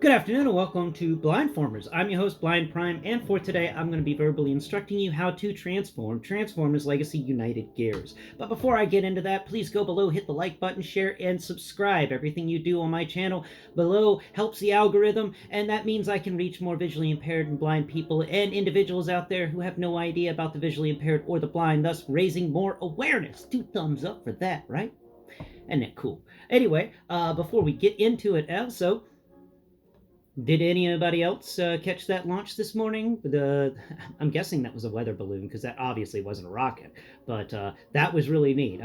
Good afternoon and welcome to Blindformers. I'm your host, Blind Prime, and for today I'm going to be verbally instructing you how to transform Transformers Legacy United Gears. But before I get into that, please go below, hit the like button, share, and subscribe. Everything you do on my channel below helps the algorithm, and that means I can reach more visually impaired and blind people and individuals out there who have no idea about the visually impaired or the blind, thus raising more awareness. 2 thumbs up for that, right? Isn't that cool? Anyway, before we get into it, also, did anybody else catch that launch this morning? I'm guessing that was a weather balloon because that obviously wasn't a rocket. But that was really neat.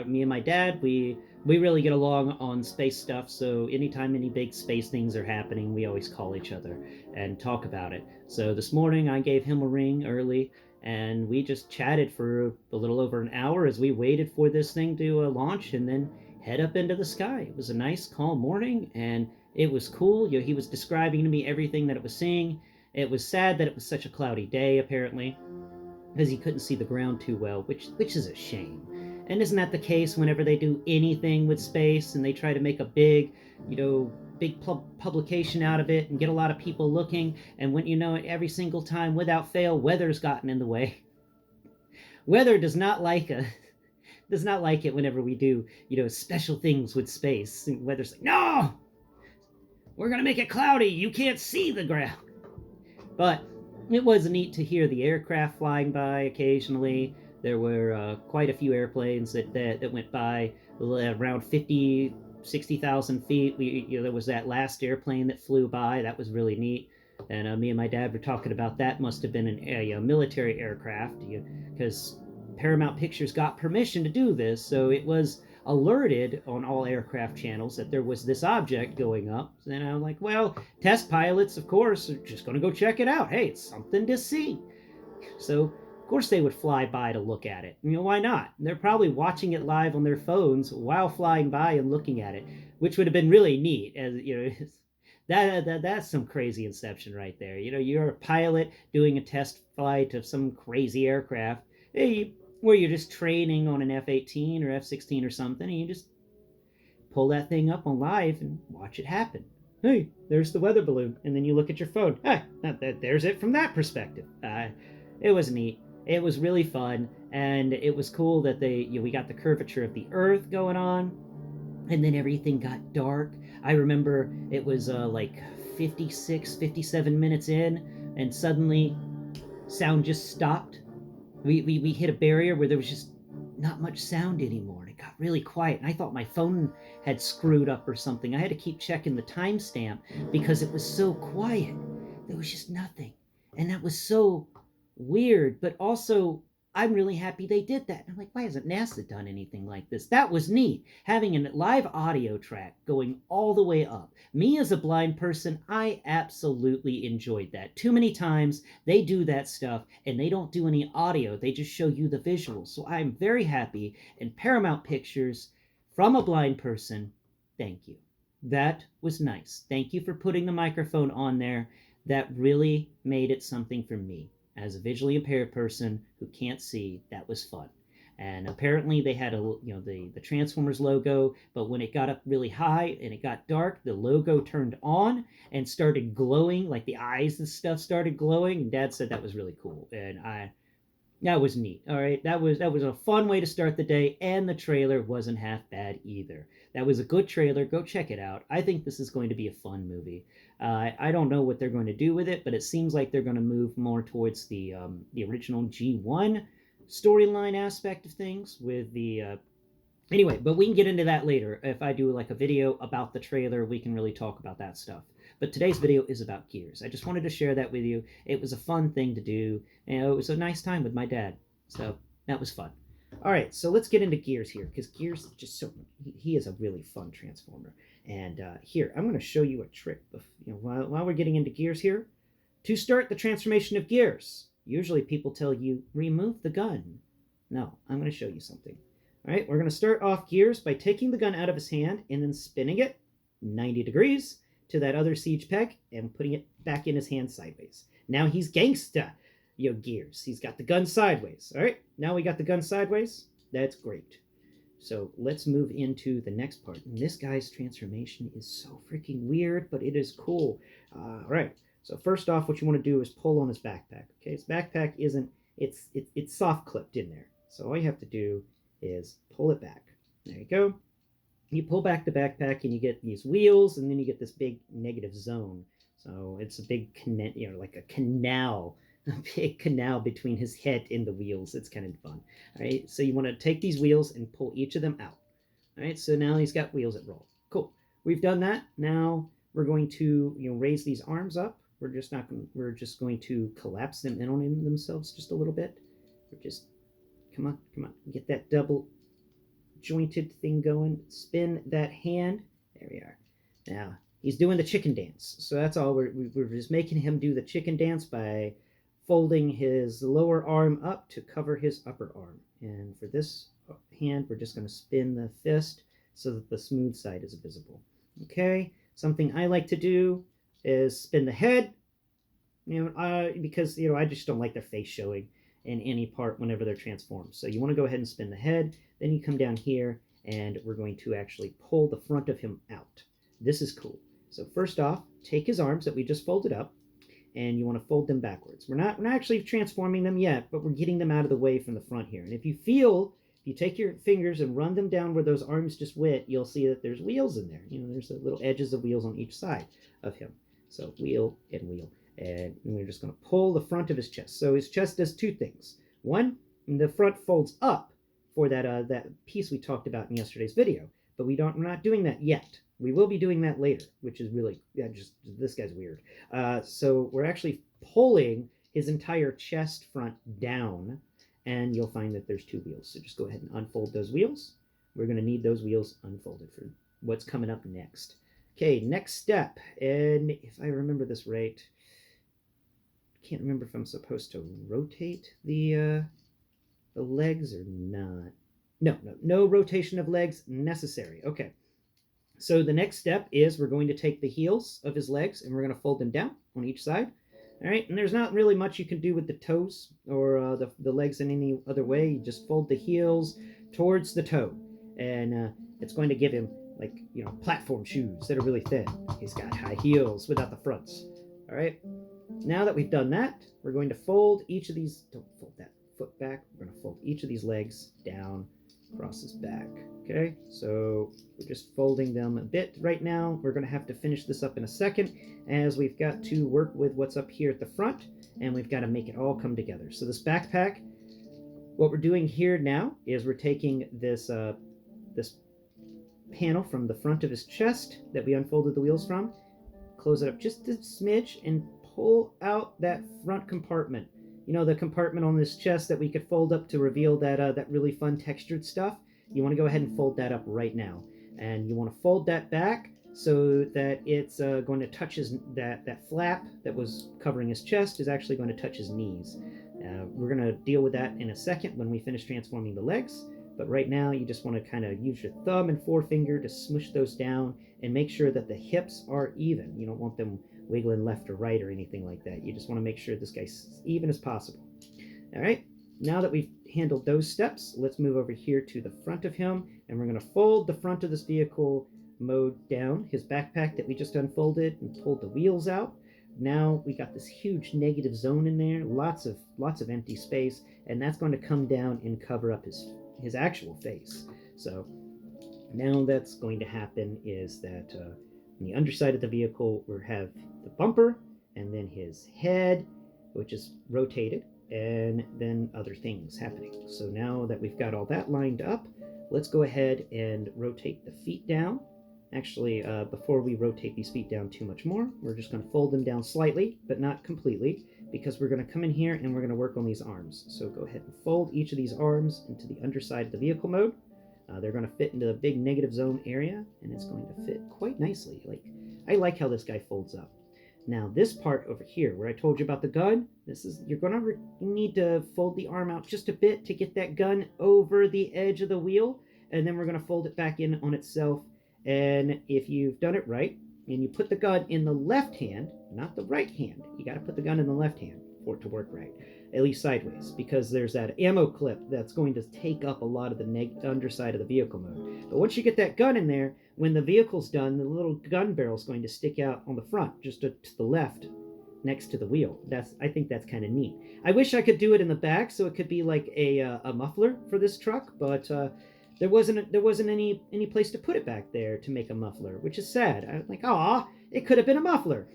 Me and my dad, we really get along on space stuff. So anytime any big space things are happening, we always call each other and talk about it. So this morning I gave him a ring early, and we just chatted for a little over an hour as we waited for this thing to launch and then head up into the sky. It was a nice, calm morning, and it was cool. He was describing to me everything that it was seeing. It was sad that it was such a cloudy day, apparently, because he couldn't see the ground too well, which is a shame. And isn't that the case whenever they do anything with space and they try to make a big publication out of it and get a lot of people looking, and when you know it, every single time, without fail, weather's gotten in the way. Weather does not like it whenever we do, special things with space. Weather's like, no! We're going to make it cloudy. You can't see the ground. But it was neat to hear the aircraft flying by occasionally. There were quite a few airplanes that went by around 60,000 feet. There was that last airplane that flew by. That was really neat. And me and my dad were talking about that. Must have been a military aircraft, because Paramount Pictures got permission to do this, so it was alerted on all aircraft channels that there was this object going up. And I'm like, well, test pilots, of course, are just going to go check it out. Hey, it's something to see. So, of course, they would fly by to look at it. Why not? They're probably watching it live on their phones while flying by and looking at it, which would have been really neat. As that's some crazy inception right there. You're a pilot doing a test flight of some crazy aircraft. Hey, where you're just training on an F-18 or F-16 or something, and you just pull that thing up on live and watch it happen. Hey, there's the weather balloon, and then you look at your phone. Hey, there's it from that perspective. It was neat. It was really fun, and it was cool that we got the curvature of the Earth going on, and then everything got dark. I remember it was like 56, 57 minutes in, and suddenly sound just stopped. We hit a barrier where there was just not much sound anymore, and it got really quiet, and I thought my phone had screwed up or something. I had to keep checking the timestamp because it was so quiet. There was just nothing, and that was so weird, but also I'm really happy they did that. I'm like, why hasn't NASA done anything like this? That was neat. Having a live audio track going all the way up. Me as a blind person, I absolutely enjoyed that. Too many times they do that stuff and they don't do any audio. They just show you the visuals. So I'm very happy. And Paramount Pictures, from a blind person, thank you. That was nice. Thank you for putting the microphone on there. That really made it something for me. As a visually impaired person who can't see, that was fun. And apparently they had the Transformers logo, but when it got up really high and it got dark, the logo turned on and started glowing, like the eyes and stuff started glowing. And Dad said that was really cool, and that was neat. All right, that was a fun way to start the day, and the trailer wasn't half bad either. That was a good trailer. Go check it out. I think this is going to be a fun movie. I don't know what they're going to do with it, but it seems like they're going to move more towards the original G1 storyline aspect of things with the anyway, but we can get into that later. If I do like a video about the trailer, we can really talk about that stuff. But today's video is about Gears. I just wanted to share that with you. It was a fun thing to do. It was a nice time with my dad. So that was fun. All right, so let's get into Gears here, because Gears is just he is a really fun Transformer. And here, I'm going to show you a trick. While we're getting into Gears here, to start the transformation of Gears, usually people tell you, remove the gun. No, I'm going to show you something. All right, we're going to start off Gears by taking the gun out of his hand and then spinning it 90 degrees to that other siege peg and putting it back in his hand sideways. Now he's gangsta, Gears. He's got the gun sideways. All right, now we got the gun sideways. That's great. So let's move into the next part. And this guy's transformation is so freaking weird, but it is cool. All right. So first off, what you want to do is pull on his backpack. Okay, his backpack isn't it's soft clipped in there. So all you have to do is pull it back. There you go. You pull back the backpack and you get these wheels, and then you get this big negative zone. So it's a big like a canal, a big canal between his head and the wheels. It's kind of fun. All right, so you want to take these wheels and pull each of them out. All right, so now he's got wheels that roll. Cool. We've done that. Now we're going to raise these arms up. We're just going to collapse them in on themselves just a little bit. We're just come on, get that double jointed thing going. Spin that hand. There we are. Now he's doing the chicken dance. So that's all. We're just making him do the chicken dance by folding his lower arm up to cover his upper arm. And for this hand, we're just going to spin the fist so that the smooth side is visible. Okay. Something I like to do is spin the head. Because I just don't like their face showing in any part whenever they're transformed. So you want to go ahead and spin the head. Then you come down here, and we're going to actually pull the front of him out. This is cool. So first off, take his arms that we just folded up, and you want to fold them backwards. We're not actually transforming them yet, but we're getting them out of the way from the front here. And if you take your fingers and run them down where those arms just went, you'll see that there's wheels in there. There's the little edges of wheels on each side of him. So wheel and wheel. And we're just going to pull the front of his chest. So his chest does two things. One, the front folds up for that piece we talked about in yesterday's video, but we're not doing that yet. We will be doing that later, which is really this guy's weird. So we're actually pulling his entire chest front down, and you'll find that there's two wheels. So just go ahead and unfold those wheels. We're going to need those wheels unfolded for what's coming up next. Okay, next step, and if I remember this right, can't remember if I'm supposed to rotate the legs or not. No rotation of legs necessary. Okay. So the next step is we're going to take the heels of his legs and we're going to fold them down on each side. All right. And there's not really much you can do with the toes or the legs in any other way. You just fold the heels towards the toe, and it's going to give him platform shoes that are really thin. He's got high heels without the fronts. All right. Now that we've done that, we're going to fold each of these. Don't fold that foot back. We're going to fold each of these legs down across his back. Okay, so we're just folding them a bit right now. We're going to have to finish this up in a second, as we've got to work with what's up here at the front, and we've got to make it all come together. So this backpack, what we're doing here now is we're taking this this panel from the front of his chest that we unfolded the wheels from, close it up just a smidge, and pull out that front compartment. The compartment on this chest that we could fold up to reveal that really fun textured stuff. You want to go ahead and fold that up right now. And you want to fold that back so that it's going to touch that flap that was covering his chest is actually going to touch his knees. We're going to deal with that in a second when we finish transforming the legs. But right now, you just want to kind of use your thumb and forefinger to smush those down and make sure that the hips are even. You don't want them wiggling left or right or anything like that. You just want to make sure this guy's as even as possible. All right, now that we've handled those steps, let's move over here to the front of him, and we're going to fold the front of this vehicle mode down, his backpack that we just unfolded and pulled the wheels out. Now we got this huge negative zone in there, lots of empty space, and that's going to come down and cover up his actual face. So now that's going to happen is that on the underside of the vehicle we have the bumper, and then his head, which is rotated, and then other things happening. So now that we've got all that lined up, let's go ahead and rotate the feet down. Actually, before we rotate these feet down too much more, we're just going to fold them down slightly, but not completely, because we're going to come in here and we're going to work on these arms. So go ahead and fold each of these arms into the underside of the vehicle mode. They're going to fit into the big negative zone area, and it's going to fit quite nicely. I like how this guy folds up. Now this part over here, where I told you about the gun, you're going to need to fold the arm out just a bit to get that gun over the edge of the wheel, and then we're going to fold it back in on itself. And if you've done it right, and you put the gun in the left hand, not the right hand, you got to put the gun in the left hand. for it to work right, at least sideways, because there's that ammo clip that's going to take up a lot of the underside of the vehicle mode. But once you get that gun in there, when the vehicle's done, the little gun barrel's going to stick out on the front, just to the left, next to the wheel. I think that's kind of neat. I wish I could do it in the back, so it could be like a muffler for this truck, but there wasn't any place to put it back there to make a muffler, which is sad. I was like, aw, it could have been a muffler.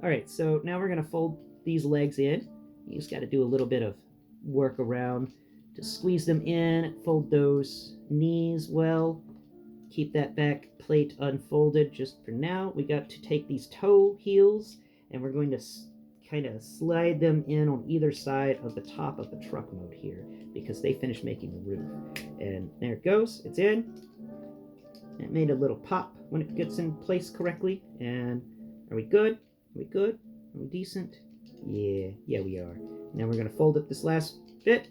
All right, so now we're gonna fold these legs in. You just got to do a little bit of work around to squeeze them in, fold those knees well, keep that back plate unfolded just for now. We got to take these toe heels and we're going to kind of slide them in on either side of the top of the truck mode here because they finished making the roof. And there it goes, it's in. It made a little pop when it gets in place correctly. And are we good? Are we good? Are we decent? Yeah, we are. Now we're going to fold up this last bit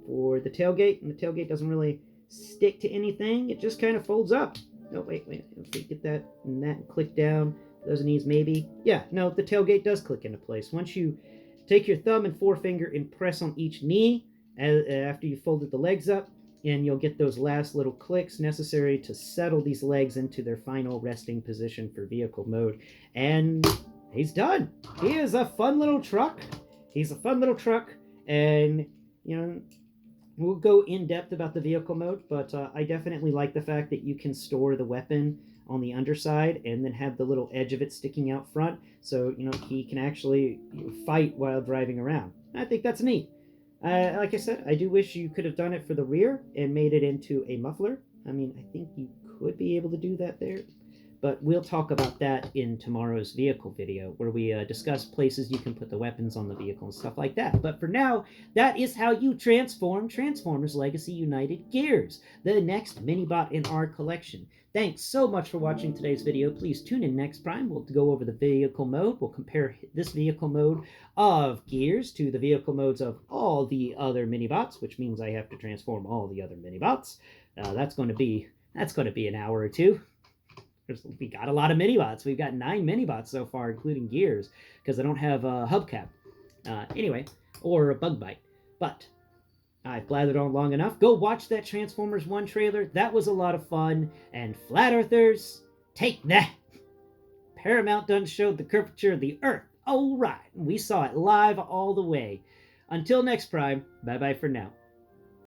for the tailgate, and the tailgate doesn't really stick to anything. It just kind of folds up. Oh, wait. If we get that and that click down, those knees maybe. Yeah, no, the tailgate does click into place. Once you take your thumb and forefinger and press on each knee after you folded the legs up, and you'll get those last little clicks necessary to settle these legs into their final resting position for vehicle mode. And he's done. He is a fun little truck. He's a fun little truck, and, you know, we'll go in depth about the vehicle mode, but I definitely like the fact that you can store the weapon on the underside and then have the little edge of it sticking out front, so, you know, he can actually fight while driving around. I think that's neat. Like I said, I do wish you could have done it for the rear and made it into a muffler. I mean, I think you could be able to do that there. But we'll talk about that in tomorrow's vehicle video, where we discuss places you can put the weapons on the vehicle and stuff like that. But for now, that is how you transform Transformers Legacy United Gears, the next Minibot in our collection. Thanks so much for watching today's video. Please tune in next Prime. We'll go over the vehicle mode. We'll compare this vehicle mode of Gears to the vehicle modes of all the other Minibots, which means I have to transform all the other Minibots. That's going to be an hour or two. We got a lot of Minibots. We've got 9 Minibots so far, including Gears, because I don't have a hubcap. Anyway, or a bug bite. But I've blathered on long enough. Go watch that Transformers 1 trailer. That was a lot of fun. And Flat Earthers, take that. Paramount done showed the curvature of the Earth. All right. We saw it live all the way. Until next Prime, bye-bye for now.